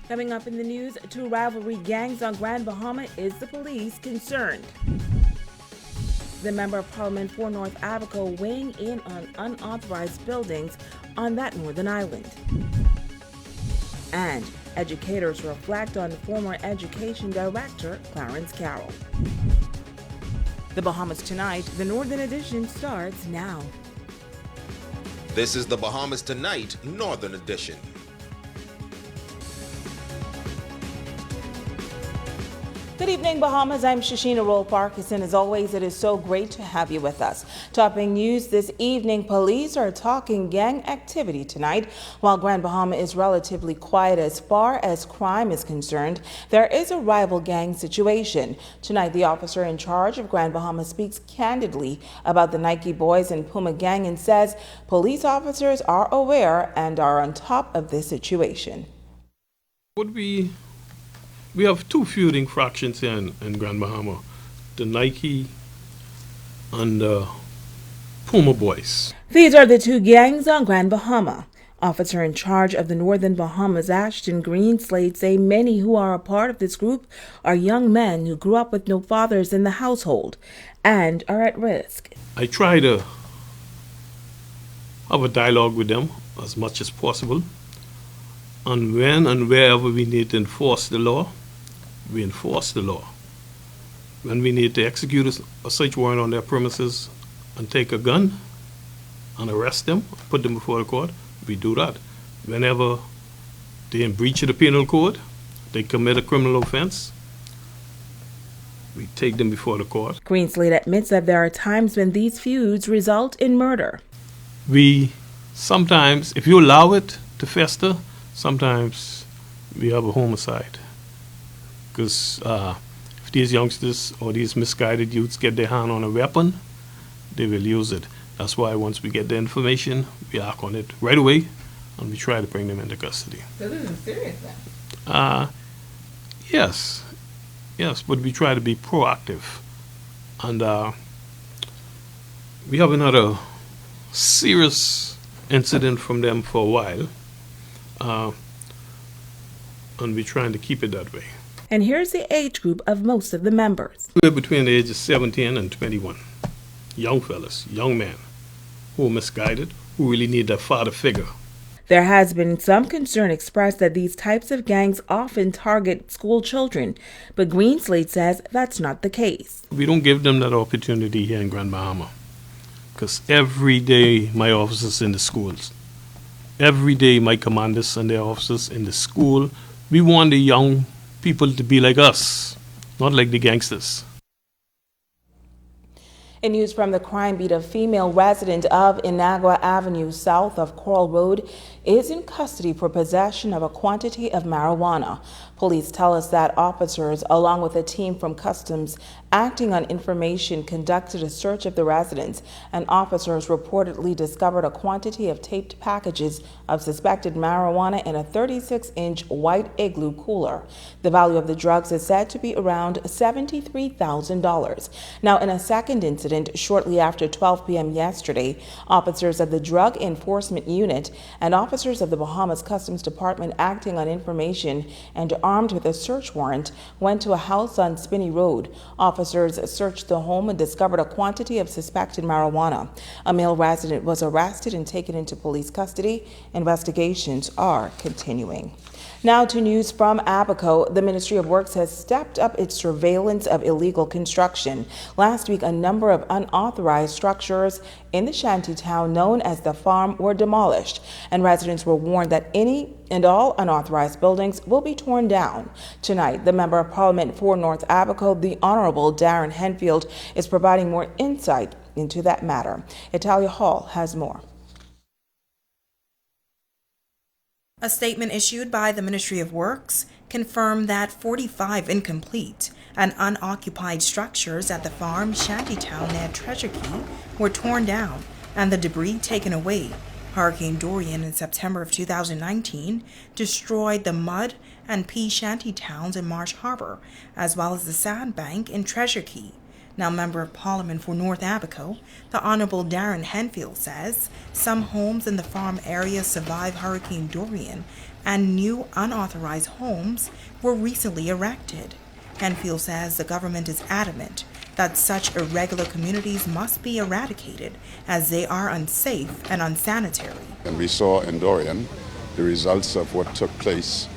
Coming up in the news, two rivalry gangs on Grand Bahama. Is the police concerned? The Member of Parliament for North Abaco weighing in on unauthorized buildings on that northern island. And educators reflect on former education director Clarence Carroll. The Bahamas Tonight, the Northern Edition starts now. This is the Bahamas Tonight, Northern Edition. Good evening, Bahamas. I'm Shashina Roll-Parkis, and as always, it is so great to have you with us. Topping news this evening, police are talking gang activity tonight. While Grand Bahama is relatively quiet as far as crime is concerned, there is a rival gang situation. Tonight, the officer in charge of Grand Bahama speaks candidly about the Nike Boys and Puma gang and says police officers are aware and are on top of this situation. We have two feuding fractions here in Grand Bahama, the Nike and the Puma Boys. These are the two gangs on Grand Bahama. Officer in charge of the Northern Bahamas, Ashton Greenslade, say many who are a part of this group are young men who grew up with no fathers in the household and are at risk. I try to have a dialogue with them as much as possible, and when and wherever we need to enforce the law, we enforce the law. When we need to execute a search warrant on their premises and take a gun and arrest them, put them before the court, we do that. Whenever they in breach of the penal code, they commit a criminal offense, we take them before the court. Greenslade admits that there are times when these feuds result in murder. We sometimes, if you allow it to fester, sometimes we have a homicide. Because if these youngsters or these misguided youths get their hand on a weapon, they will use it. That's why once we get the information, we act on it right away, and we try to bring them into custody. So this is serious then? Yes, but we try to be proactive. And we haven't had a serious incident from them for a while, and we're trying to keep it that way. And here's the age group of most of the members. We're between the ages of 17 and 21. Young fellas, young men, who are misguided, who really need that father figure. There has been some concern expressed that these types of gangs often target school children, but Greenslade says that's not the case. We don't give them that opportunity here in Grand Bahama, because every day my officers in the schools, every day my commanders and their officers in the school, we want the young people to be like us, not like the gangsters. In news from the crime beat, a female resident of Inagua Avenue south of Coral Road is in custody for possession of a quantity of marijuana. Police tell us that officers, along with a team from Customs acting on information, conducted a search of the residence, and officers reportedly discovered a quantity of taped packages of suspected marijuana in a 36-inch white igloo cooler. The value of the drugs is said to be around $73,000. Now, in a second incident shortly after 12 p.m. yesterday, officers of the Drug Enforcement Unit and officers of the Bahamas Customs Department acting on information and armed with a search warrant went to a house on Spinney Road. Officers searched the home and discovered a quantity of suspected marijuana. A male resident was arrested and taken into police custody. Investigations are continuing. Now to news from Abaco. The Ministry of Works has stepped up its surveillance of illegal construction. Last week, a number of unauthorized structures in the shantytown known as the Farm were demolished, and residents were warned that any and all unauthorized buildings will be torn down. Tonight, the Member of Parliament for North Abaco, the Honorable Darren Henfield, is providing more insight into that matter. Italia Hall has more. A statement issued by the Ministry of Works confirmed that 45 incomplete and unoccupied structures at the farm shantytown near Treasure Key were torn down and the debris taken away. Hurricane Dorian in September of 2019 destroyed the mud and pea shanty towns in Marsh Harbor, as well as the sandbank in Treasure Key. Now Member of Parliament for North Abaco, the Honorable Darren Henfield says some homes in the farm area survived Hurricane Dorian and new unauthorized homes were recently erected. Henfield says the government is adamant that such irregular communities must be eradicated as they are unsafe and unsanitary. And we saw in Dorian the results of what took place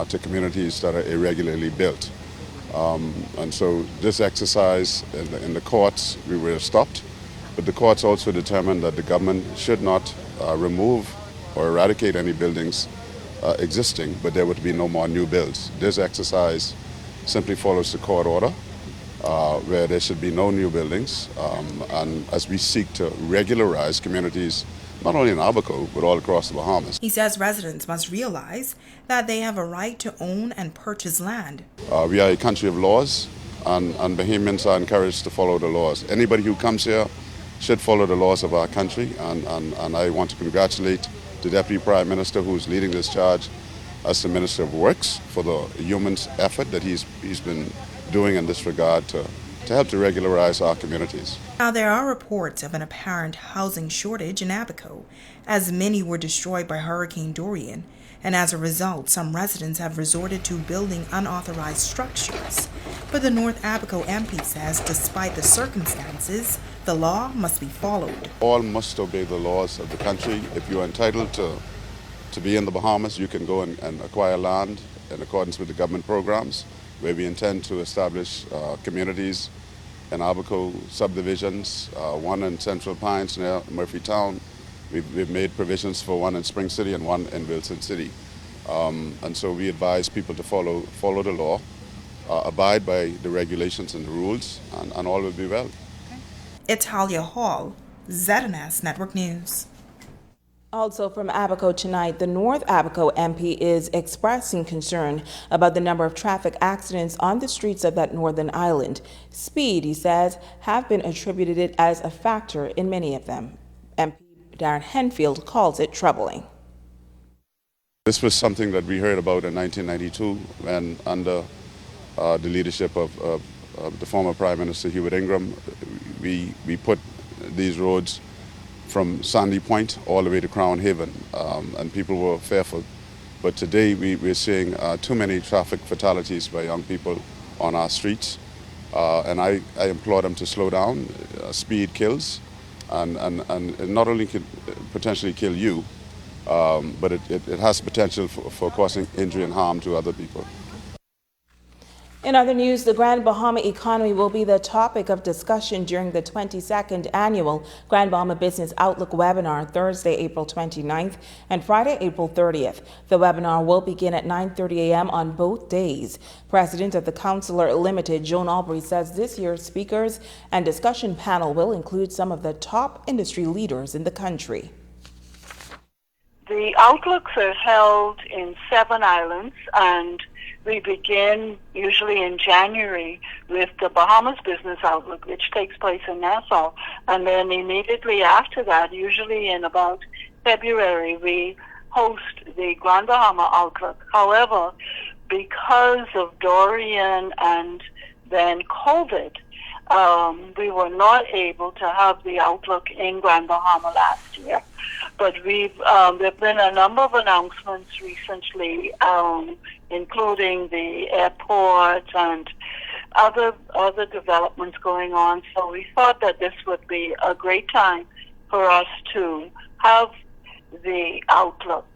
to communities that are irregularly built. And so this exercise in the courts, we were stopped, but the courts also determined that the government should not remove or eradicate any buildings existing, but there would be no more new builds. This exercise simply follows the court order, where there should be no new buildings, and as we seek to regularize communities not only in Abaco, but all across the Bahamas. He says residents must realize that they have a right to own and purchase land. We are a country of laws, and Bahamians are encouraged to follow the laws. Anybody who comes here should follow the laws of our country, and I want to congratulate the Deputy Prime Minister who's leading this charge as the Minister of Works for the immense effort that he's been doing in this regard to help to regularize our communities. Now, there are reports of an apparent housing shortage in Abaco, as many were destroyed by Hurricane Dorian, and as a result, some residents have resorted to building unauthorized structures. But the North Abaco MP says despite the circumstances, the law must be followed. All must obey the laws of the country. If you're entitled to be in the Bahamas, you can go and acquire land in accordance with the government programs, where we intend to establish communities in Abaco subdivisions, one in Central Pines near Murphytown. We've made provisions for one in Spring City and one in Wilson City. And so we advise people to follow the law, abide by the regulations and the rules, and all will be well. Italia Hall, ZNS Network News. Also from Abaco tonight, the North Abaco MP is expressing concern about the number of traffic accidents on the streets of that northern island. Speed, he says, have been attributed as a factor in many of them. MP Darren Henfield calls it troubling. This was something that we heard about in 1992 when, under the leadership of the former Prime Minister Hubert Ingram, we put these roads from Sandy Point all the way to Crown Haven, and people were fearful. But today we're seeing too many traffic fatalities by young people on our streets, and I implore them to slow down. Speed kills, and it not only could potentially kill you, but it has potential for causing injury and harm to other people. In other news, the Grand Bahama economy will be the topic of discussion during the 22nd annual Grand Bahama Business Outlook webinar Thursday, April 29th and Friday, April 30th. The webinar will begin at 9:30 a.m. on both days. President of the Counselor Limited, Joan Albury, says this year's speakers and discussion panel will include some of the top industry leaders in the country. The outlooks are held in 7 islands, and we begin usually in January with the Bahamas Business Outlook, which takes place in Nassau. And then immediately after that, usually in about February, we host the Grand Bahama Outlook. However, because of Dorian and then COVID, we were not able to have the Outlook in Grand Bahama last year. But there have been a number of announcements recently, including the airport and other developments going on. So we thought that this would be a great time for us to have the Outlook.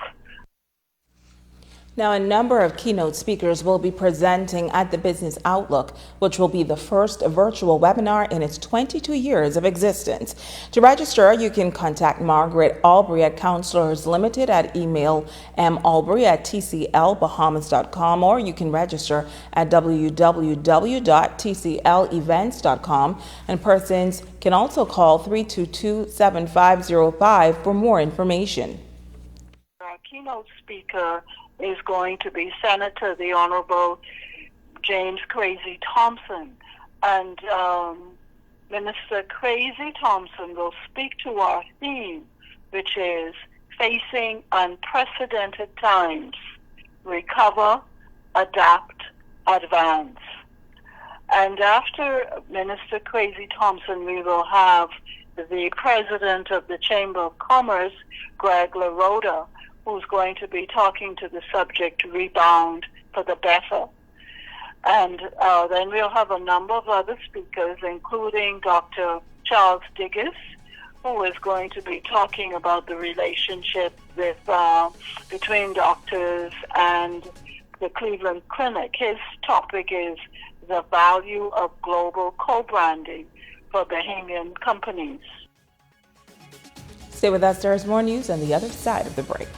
Now, a number of keynote speakers will be presenting at the Business Outlook, which will be the first virtual webinar in its 22 years of existence. To register, you can contact Margaret Albury at Counselors Limited at email malbury@tclbahamas.com, or you can register at www.tclevents.com, and persons can also call 322-7505 for more information. Our keynote speaker is going to be Senator the Honorable James Crazy Thompson. And Minister Crazy Thompson will speak to our theme, which is Facing Unprecedented Times, Recover, Adapt, Advance. And after Minister Crazy Thompson, we will have the President of the Chamber of Commerce, Greg LaRota, who's going to be talking to the subject Rebound for the Better. And then we'll have a number of other speakers, including Dr. Charles Diggis, who is going to be talking about the relationship between doctors and the Cleveland Clinic. His topic is the value of global co-branding for Bahamian companies. Stay with us. There's more news on the other side of the break.